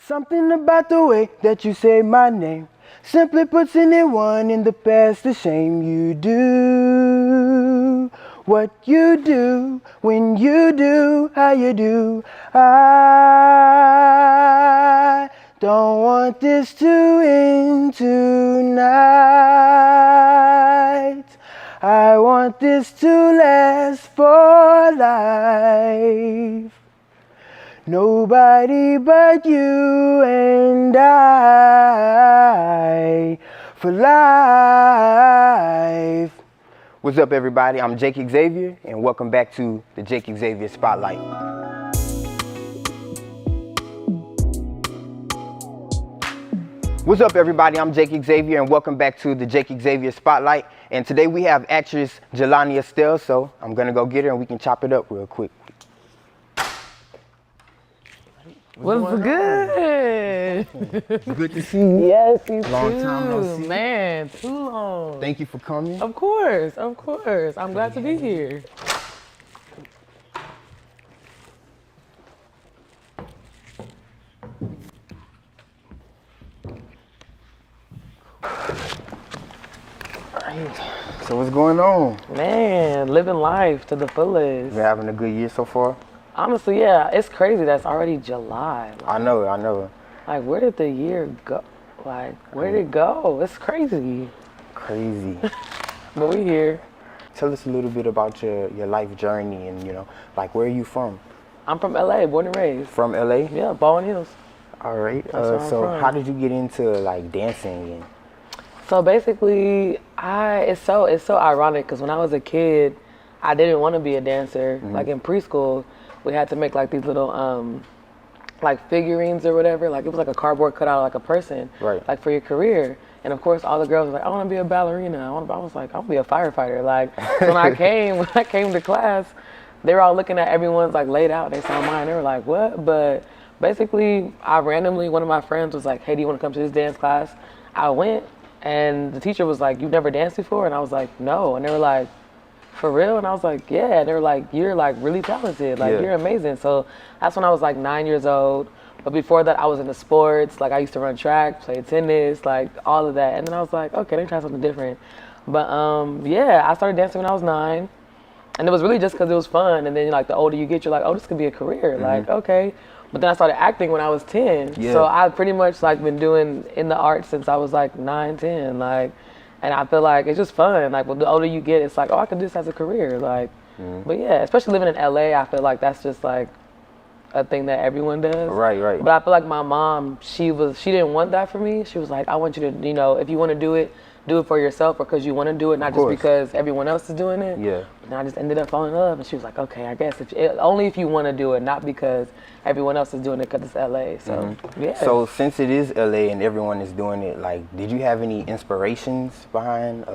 Something about the way that you say my name simply puts anyone in the past to shame. You do what you do when you do how you do. I don't want this to end tonight. I want this to last for life. Nobody but you and I for life. What's up, everybody? I'm Jake Exavier, and welcome back to the Jake Exavier Spotlight. What's up, everybody? I'm Jake Exavier, and welcome back to the Jake Exavier Spotlight. And today we have actress Jelani Estelle, so I'm gonna go get her and we can chop it up real quick. What's good? Good to see you. Yes, you Long too. time no see. Man, too long. Thank you for coming. Of course. I'm glad to be here. So what's going on? Man, living life to the fullest. You having a good year so far? Honestly, yeah, it's crazy. That's already July. I know. Like, where did the year go? Like, where did it go? It's crazy. Crazy. But we here. Tell us a little bit about your life journey and, like, where are you from? I'm from LA, born and raised. From LA? Yeah, Baldwin Hills. All right. where I'm So from. how did you get into, like, dancing? And So basically, it's so ironic because when I was a kid, I didn't want to be a dancer. Like in preschool, we had to make like these little like figurines or whatever. Like it was like a cardboard cutout of like a person, Right. like for your career. And of course, all the girls were like, I want to be a ballerina. I was like, I want to be a firefighter. Like so when I came to class, they were all looking at everyone's like laid out. They saw mine. They were like, what? But basically, one of my friends was like, hey, do you want to come to this dance class? I went. And the teacher was like, you've never danced before? And I was like, no. And they were like, for real? And I was like, yeah. And they were like, you're like really talented. Like, you're amazing. So that's when I was like 9 years old. But before that, I was into sports. Like, I used to run track, play tennis, like all of that. And then I was like, okay, let me try something different. But yeah, I started dancing when I was 9. And it was really just because it was fun. And then like the older you get, you're like, oh, this could be a career. Like, okay. But then I started acting when I was 10. Yeah. So I've pretty much like been doing in the arts since I was like 9, 10. Like, and I feel like it's just fun. Like, the older you get, it's like, oh, I could do this as a career. Like, but yeah, especially living in LA, I feel like that's just like a thing that everyone does. Right. But I feel like my mom, she didn't want that for me. She was like, I want you to, if you want to do it for yourself or because you want to do it, not just because everyone else is doing it. Yeah. And I just ended up falling in love. And she was like, okay, I guess only if you want to do it, not because everyone else is doing it because it's LA. So, yeah. So since it is LA and everyone is doing it, like, did you have any inspirations behind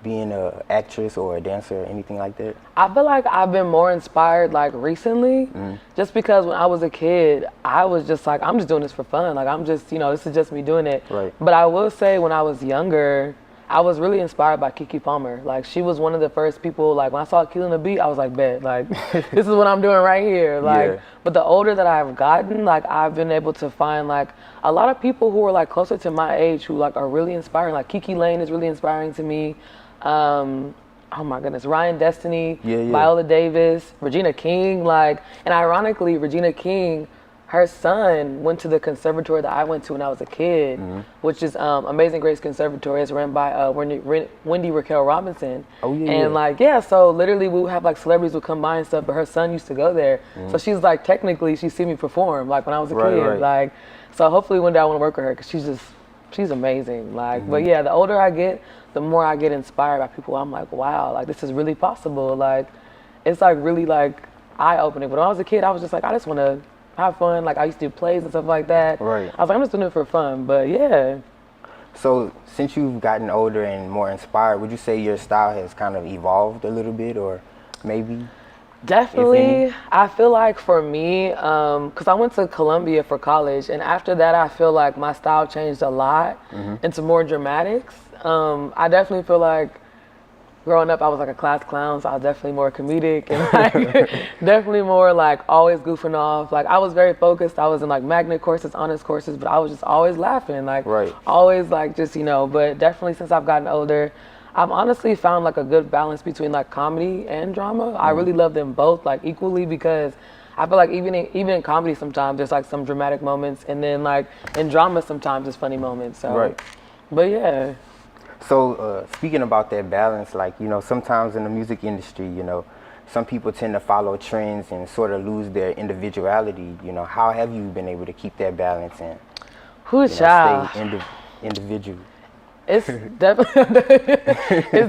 being an actress or a dancer or anything like that? I feel like I've been more inspired like recently, just because when I was a kid, I was just like, I'm just doing this for fun. Like I'm just, this is just me doing it. Right. But I will say when I was younger, I was really inspired by Keke Palmer. Like she was one of the first people, like when I saw Killing the Beat, I was like, bet, like this is what I'm doing right here. Like, but the older that I've gotten, like I've been able to find like a lot of people who are like closer to my age who like are really inspiring. Like Keke Lane is really inspiring to me. Oh my goodness, Ryan Destiny, Viola Davis, Regina King, like, and ironically, Regina King, her son went to the conservatory that I went to when I was a kid, which is Amazing Grace Conservatory. It's run by Wendy Raquel Robinson. Oh yeah. And like, so literally we would have like celebrities would come by and stuff, but her son used to go there. So she's like, technically, she's seen me perform like when I was a kid. Right. Like, so hopefully one day I want to work with her because she's amazing. Like, but yeah, the older I get, the more I get inspired by people. I'm like, wow, like this is really possible. Like, it's like really like eye-opening. But when I was a kid, I was just like, I just want to have fun. Like I used to do plays and stuff like that. Right. I was like, I'm just doing it for fun. But yeah. So since you've gotten older and more inspired, would you say your style has kind of evolved a little bit, or maybe? Definitely. I feel like for me, because I went to Columbia for college, and after that, I feel like my style changed a lot into more dramatics. I definitely feel like growing up, I was like a class clown, so I was definitely more comedic and like definitely more like always goofing off. Like I was very focused. I was in like magnet courses, honors courses, but I was just always laughing, like always like just, you know, but definitely since I've gotten older, I've honestly found like a good balance between like comedy and drama. I really love them both like equally because I feel like even in comedy sometimes there's like some dramatic moments, and then like in drama sometimes there's funny moments. So, but yeah. So speaking about that balance, like, you know, sometimes in the music industry, you know, some people tend to follow trends and sort of lose their individuality. You know, how have you been able to keep that balance and stay individual? It's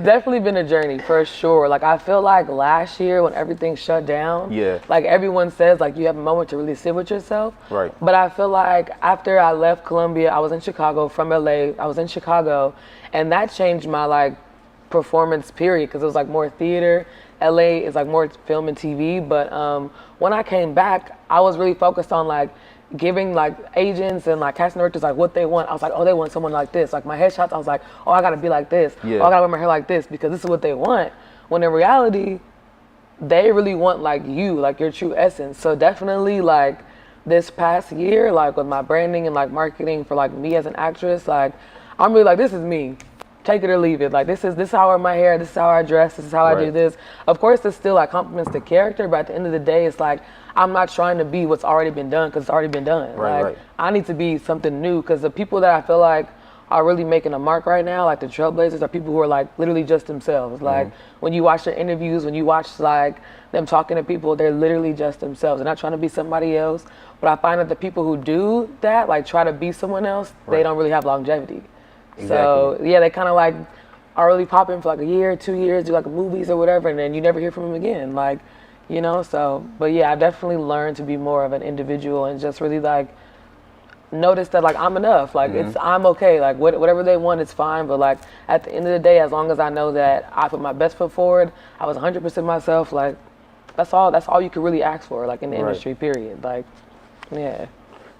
definitely been a journey for sure. Like I feel like last year when everything shut down, like everyone says like you have a moment to really sit with yourself. Right. But I feel like after I left Columbia, I was in Chicago from LA. I was in Chicago, and that changed my like performance period because it was like more theater. LA is like more film and TV. But when I came back, I was really focused on like giving like agents and like casting directors like what they want. I was like, oh, they want someone like this. Like my headshots, I was like, oh, I gotta be like this. Oh, I gotta wear my hair like this because this is what they want. When in reality, they really want like you, like your true essence. So definitely like this past year, like with my branding and like marketing for like me as an actress, like I'm really like, this is me. Take it or leave it. Like this is how I wear my hair, this is how I dress, this is how I do this. Of course, it's still like compliments the character, but at the end of the day, it's like I'm not trying to be what's already been done because it's already been done. I need to be something new because the people that I feel like are really making a mark right now, like the trailblazers, are people who are like literally just themselves. Like when you watch their interviews, when you watch like them talking to people, they're literally just themselves. They're not trying to be somebody else. But I find that the people who do that, like try to be someone else, they don't really have longevity. So yeah, they kind of like are really popping for like a year, 2 years, do like movies or whatever, and then you never hear from them again. Like, you know, so, but yeah, I definitely learned to be more of an individual and just really like notice that like I'm enough. Like I'm okay. Like whatever they want, it's fine. But like at the end of the day, as long as I know that I put my best foot forward, I was 100% myself. Like that's all you could really ask for. Like in the industry, period. Like, yeah.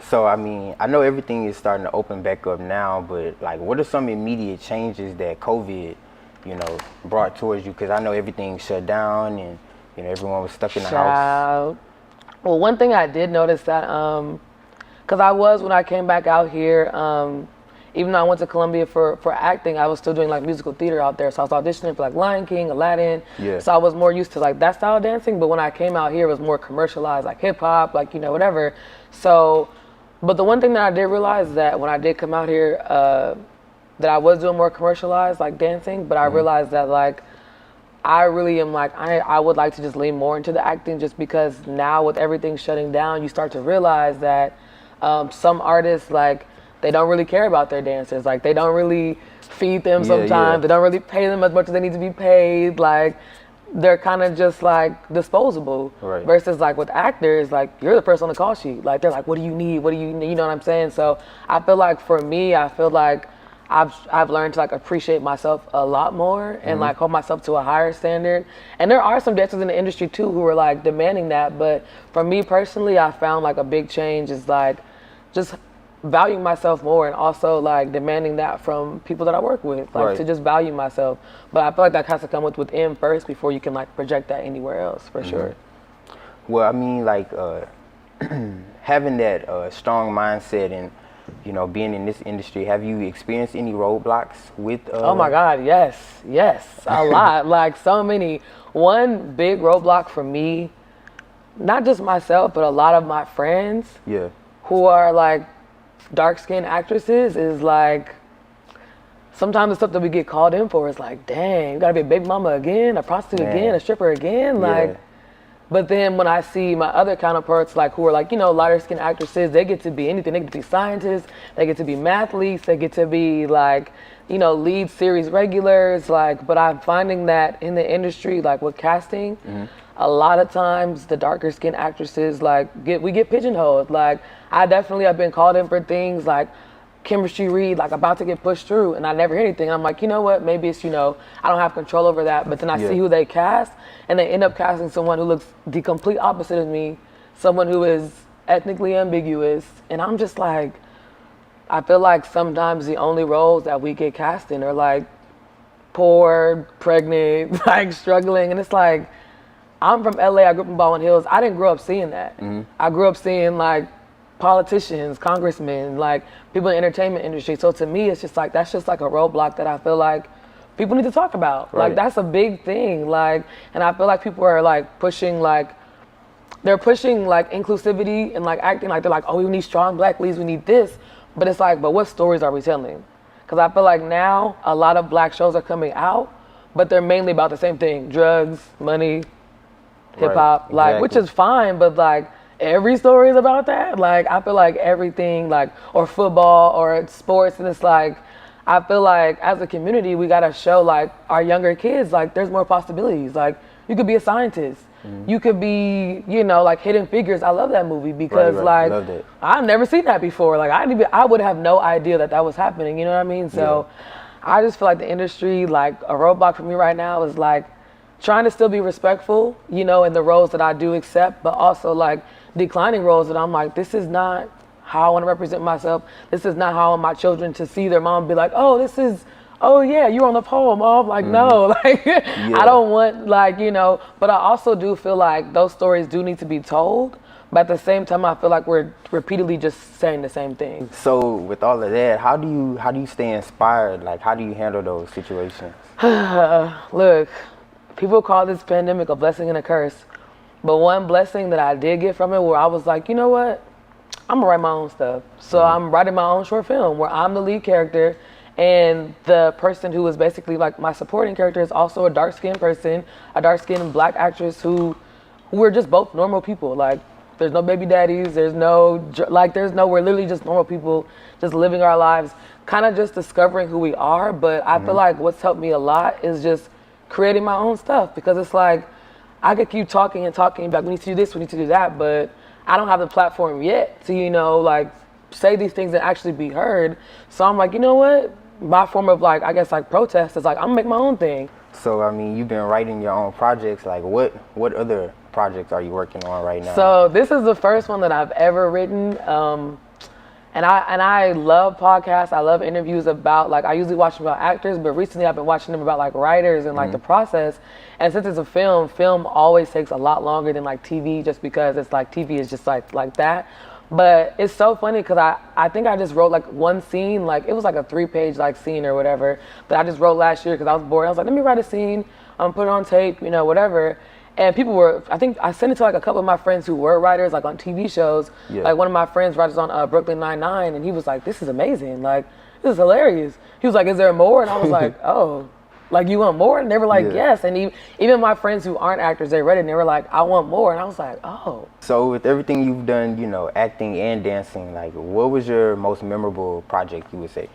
So, I mean, I know everything is starting to open back up now, but like, what are some immediate changes that COVID, you know, brought towards you? Because I know everything shut down and, you know, everyone was stuck in the house. Well, one thing I did notice that, because when I came back out here, even though I went to Columbia for acting, I was still doing like musical theater out there. So I was auditioning for like Lion King, Aladdin. So I was more used to like that style of dancing. But when I came out here, it was more commercialized, like hip hop, like, you know, whatever. So, but the one thing that I did realize is that when I did come out here, that I was doing more commercialized like dancing, but I realized that like I really am like, I would like to just lean more into the acting just because now with everything shutting down, you start to realize that some artists, like, they don't really care about their dancers. Like, they don't really feed them sometimes. They don't really pay them as much as they need to be paid. Like, they're kind of just like disposable. Versus like with actors, like you're the person on the call sheet. Like they're like, what do you need? What do you need? You know what I'm saying? So I feel like for me, I feel like I've learned to like appreciate myself a lot more and like hold myself to a higher standard. And there are some dancers in the industry too who are like demanding that. But for me personally, I found like a big change is like just valuing myself more and also like demanding that from people that I work with, like to just value myself. But I feel like that has to come within first before you can like project that anywhere else, for sure. Well, I mean, like having that strong mindset and, you know, being in this industry, have you experienced any roadblocks with? Oh my God, yes, a lot, like so many. One big roadblock for me, not just myself, but a lot of my friends, who are like dark-skinned actresses, is like sometimes the stuff that we get called in for is like, dang, you gotta be a baby mama again, a prostitute again, a stripper again, like. But then when I see my other counterparts, like who are like, you know, lighter-skinned actresses, they get to be anything. They get to be scientists, they get to be mathletes, they get to be like, you know, lead series regulars, like. But I'm finding that in the industry, like with casting, a lot of times the darker-skinned actresses, like, we get pigeonholed. Like, I definitely have been called in for things like chemistry read, like about to get pushed through, and I never hear anything. I'm like, you know what, maybe it's, you know, I don't have control over that. But then I see who they cast, and they end up casting someone who looks the complete opposite of me, someone who is ethnically ambiguous, and I'm just like, I feel like sometimes the only roles that we get cast in are like poor, pregnant, like struggling. And it's like, I'm from LA, I grew up in Baldwin Hills. I didn't grow up seeing that. I grew up seeing like politicians, congressmen, like people in the entertainment industry. So to me, it's just like, that's just like a roadblock that I feel like people need to talk about. Like that's a big thing. Like, and I feel like people are like pushing like, they're pushing like inclusivity and like acting like they're like, oh, we need strong black leads, we need this. But it's like, but what stories are we telling? Because I feel like now a lot of black shows are coming out, but they're mainly about the same thing: drugs, money, hip hop, like, which is fine, but like every story is about that. Like, I feel like everything, like, or football or sports, and it's like, I feel like as a community, we gotta show like our younger kids, like, there's more possibilities. Like, you could be a scientist. You could be, you know, like Hidden Figures. I love that movie because like I've never seen that before. Like I would have no idea that was happening. You know what I mean? So I just feel like the industry, like a roadblock for me right now is like trying to still be respectful, you know, in the roles that I do accept, but also like declining roles that I'm like, this is not how I want to represent myself. This is not how I want my children to see their mom and be like, oh yeah, you're on the pole, Mom. Like, no, like, I don't want, like, you know, but I also do feel like those stories do need to be told. But at the same time, I feel like we're repeatedly just saying the same thing. So with all of that, how do you stay inspired? Like, how do you handle those situations? Look, people call this pandemic a blessing and a curse. But one blessing that I did get from it, where I was like, you know what? I'm gonna write my own stuff. So I'm writing my own short film where I'm the lead character. And the person who was basically like my supporting character is also a dark-skinned person, a dark-skinned black actress who we're just both normal people. Like, there's no baby daddies, we're literally just normal people, just living our lives, kind of just discovering who we are. But I feel like what's helped me a lot is just creating my own stuff, because it's like, I could keep talking about, we need to do this, we need to do that, but I don't have the platform yet to, you know, like, say these things and actually be heard. So I'm like, you know what? My form of like, I guess like protest is like, I'm gonna make my own thing. So I mean, you've been writing your own projects. Like, what other projects are you working on right now? So this is the first one that I've ever written. And I love podcasts. I love interviews about, like, I usually watch them about actors, but recently I've been watching them about like writers and like the process. And since it's a film always takes a lot longer than like TV, just because it's like TV is just like that. But it's so funny because I think I just wrote like one scene, like it was like a 3-page like scene or whatever that I just wrote last year because I was bored. I was like, let me write a scene, put it on tape, you know, whatever. And people were, I think I sent it to like a couple of my friends who were writers, like on TV shows. Like one of my friends writes on Brooklyn Nine-Nine, and he was like, this is amazing. Like, this is hilarious. He was like, is there more? And I was like, oh. Like, you want more? And they were like, yes. And even my friends who aren't actors, they read it and they were like, I want more. And I was like, oh. So with everything you've done, you know, acting and dancing, like, what was your most memorable project, you would say?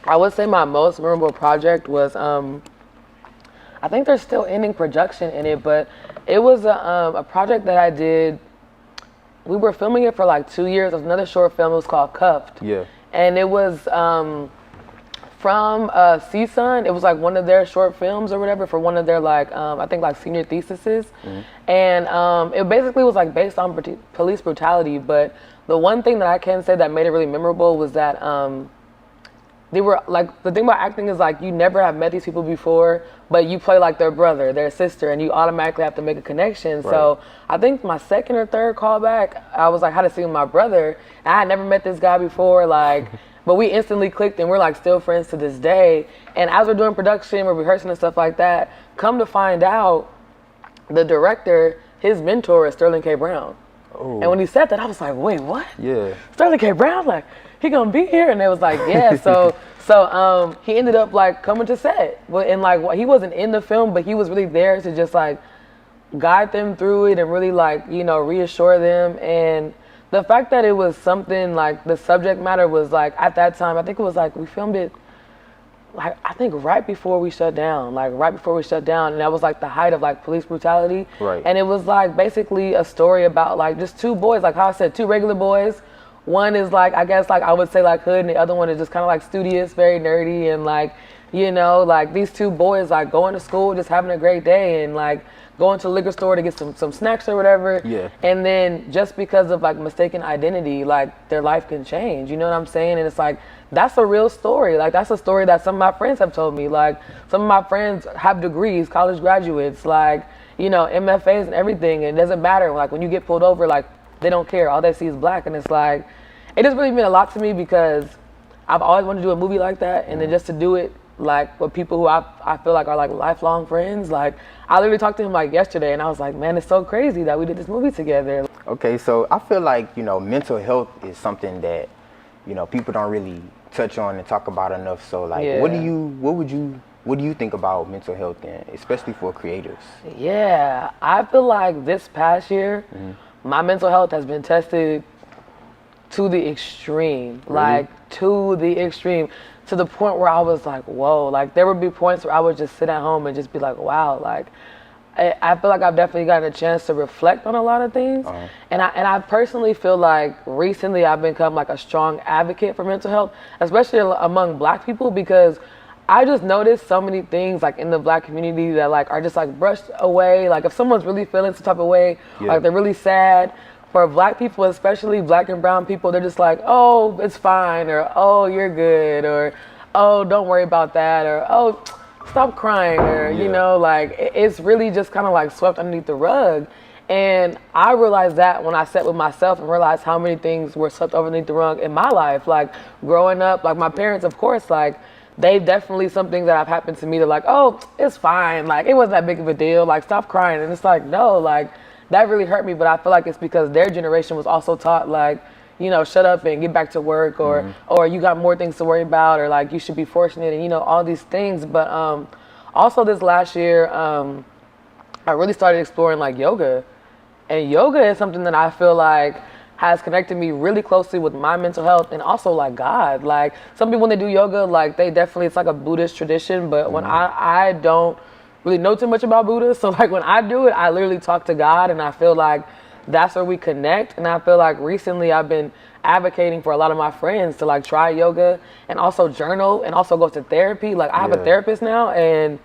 I would say my most memorable project was, I think they're still ending production in it, but it was a project that I did. We were filming it for like 2 years. It was another short film. It was called Cuffed. Yeah. And it was, from CSUN. It was like one of their short films or whatever for one of their like I think like senior theses. And it basically was like based on police brutality, but the one thing that I can say that made it really memorable was that they were like, the thing about acting is like you never have met these people before, but you play like their brother, their sister, and you automatically have to make a connection. So I think my second or third callback, I was like, had to see my brother, and I had never met this guy before, like. But we instantly clicked and we're like still friends to this day. And as we're doing production, we're rehearsing and stuff like that, come to find out the director, his mentor is Sterling K. Brown. And when he said that, I was like, wait, what? Yeah. Sterling K. Brown, like, he gonna be here? And it was like, yeah. So he ended up like coming to set. And like, he wasn't in the film, but he was really there to just like guide them through it and really like, you know, reassure them. And the fact that it was something like the subject matter was like at that time, I think it was like we filmed it like I think right before we shut down, and that was like the height of like police brutality. And it was like basically a story about like just two boys, like how I said, two regular boys. One is like, I guess like I would say like hood, and the other one is just kind of like studious, very nerdy, and like You know, like these two boys like going to school, just having a great day, and like going to the liquor store to get some snacks or whatever. Yeah. And then just because of like mistaken identity, like their life can change. You know what I'm saying? And it's like that's a real story. Like that's a story that some of my friends have told me. Like some of my friends have degrees, college graduates, like, you know, MFAs and everything. And it doesn't matter. Like when you get pulled over, like they don't care. All they see is black. And it's like, it just really meant a lot to me because I've always wanted to do a movie like that. And then just to do it like with people who I feel like are like lifelong friends. Like I literally talked to him like yesterday and I was like, man, it's so crazy that we did this movie together. Okay, so I feel like, you know, mental health is something that, you know, people don't really touch on and talk about enough. So like, Yeah. what do you think about mental health, and especially for creators? Yeah, I feel like this past year, my mental health has been tested to the extreme, like to the extreme, to the point where I was like, whoa, like there would be points where I would just sit at home and just be like, wow, like I feel like I've definitely gotten a chance to reflect on a lot of things. And I personally feel like recently I've become like a strong advocate for mental health, especially among black people, because I just noticed so many things like in the black community that like are just like brushed away. Like if someone's really feeling some type of way, like they're really sad, for black people, especially black and brown people, they're just like, oh, it's fine, or oh, you're good, or oh, don't worry about that, or oh, stop crying, or you know, like it's really just kind of like swept underneath the rug. And I realized that when I sat with myself and realized how many things were swept underneath the rug in my life, like growing up, like my parents, of course, like they definitely, some things that have happened to me, they're like, oh, it's fine, like it wasn't that big of a deal, like stop crying. And it's like, no, like that really hurt me. But I feel like it's because their generation was also taught like, you know, shut up and get back to work, or you got more things to worry about, or like you should be fortunate, and you know, all these things. But also this last year, I really started exploring like yoga. And yoga is something that I feel like has connected me really closely with my mental health and also like God. Like some people when they do yoga, like they definitely, it's like a Buddhist tradition, but when I don't really know too much about Buddha, so like when I do it, I literally talk to God, and I feel like that's where we connect. And I feel like recently I've been advocating for a lot of my friends to like try yoga and also journal and also go to therapy. Like I have a therapist now, and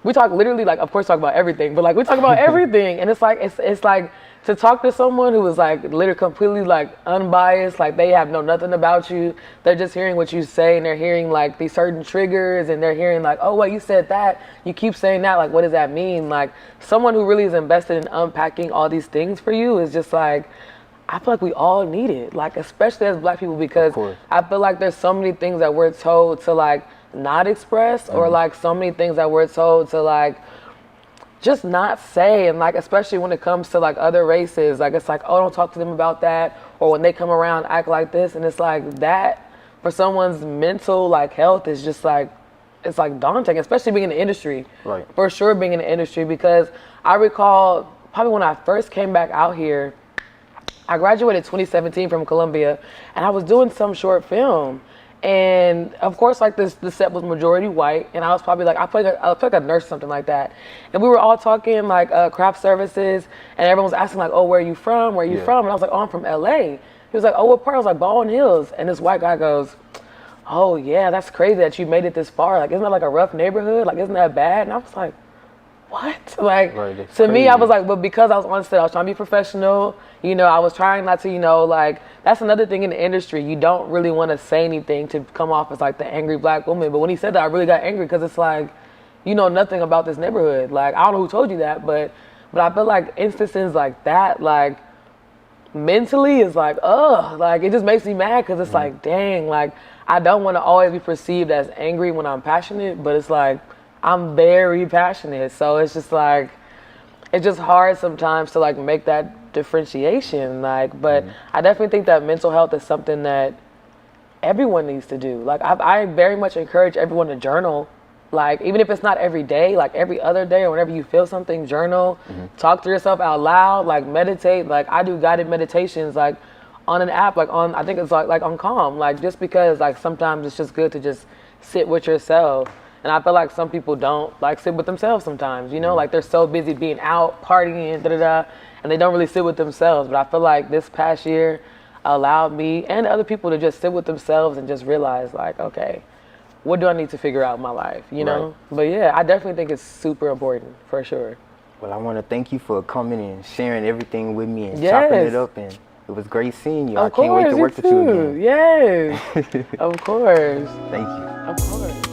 we talk literally, like, of course talk about everything, but like we talk about everything. And it's like it's like to talk to someone who is like literally completely like unbiased, like they have know nothing about you. They're just hearing what you say, and they're hearing like these certain triggers, and they're hearing like, oh wait, you said that, you keep saying that, like what does that mean? Like someone who really is invested in unpacking all these things for you is just like, I feel like we all need it, like especially as black people, because I feel like there's so many things that we're told to like not express, or like so many things that we're told to like just not say. And like especially when it comes to like other races, like it's like, oh, don't talk to them about that, or when they come around act like this. And it's like that for someone's mental like health is just like, it's like daunting, especially being in the industry. For sure being in the industry, because I recall probably when I first came back out here, I graduated 2017 from Columbia, and I was doing some short film. And of course, like the set was majority white, and I was probably like, I played like a nurse or something like that. And we were all talking like craft services, and everyone was asking like, oh, where are you from? Where are you from? And I was like, oh, I'm from LA. He was like, oh, what part? I was like, Baldwin Hills. And this white guy goes, oh yeah, that's crazy that you made it this far. Like, isn't that like a rough neighborhood? Like, isn't that bad? And I was like, what? Like, to me, I was like, but because I was on set, I was trying to be professional. You know, I was trying not to, you know, like, that's another thing in the industry. You don't really want to say anything to come off as like the angry black woman. But when he said that, I really got angry, because it's like, you know nothing about this neighborhood. Like, I don't know who told you that, but I feel like instances like that, like, mentally is like, ugh, like, it just makes me mad, because it's like, dang, like, I don't want to always be perceived as angry when I'm passionate, but it's like, I'm very passionate. So it's just like, it's just hard sometimes to like make that differentiation. Like, but I definitely think that mental health is something that everyone needs to do. Like, I very much encourage everyone to journal. Like, even if it's not every day, like every other day, or whenever you feel something, journal, talk to yourself out loud, like meditate. Like, I do guided meditations, like on an app, like on, I think it's like on Calm, like just because like sometimes it's just good to just sit with yourself. And I feel like some people don't like sit with themselves sometimes, you know, like they're so busy being out, partying, and they don't really sit with themselves. But I feel like this past year allowed me and other people to just sit with themselves and just realize like, okay, what do I need to figure out in my life, you know? But yeah, I definitely think it's super important, for sure. Well, I want to thank you for coming and sharing everything with me and chopping it up, and it was great seeing you. I can't wait to work with you again. Yes, of course. Thank you. Of course.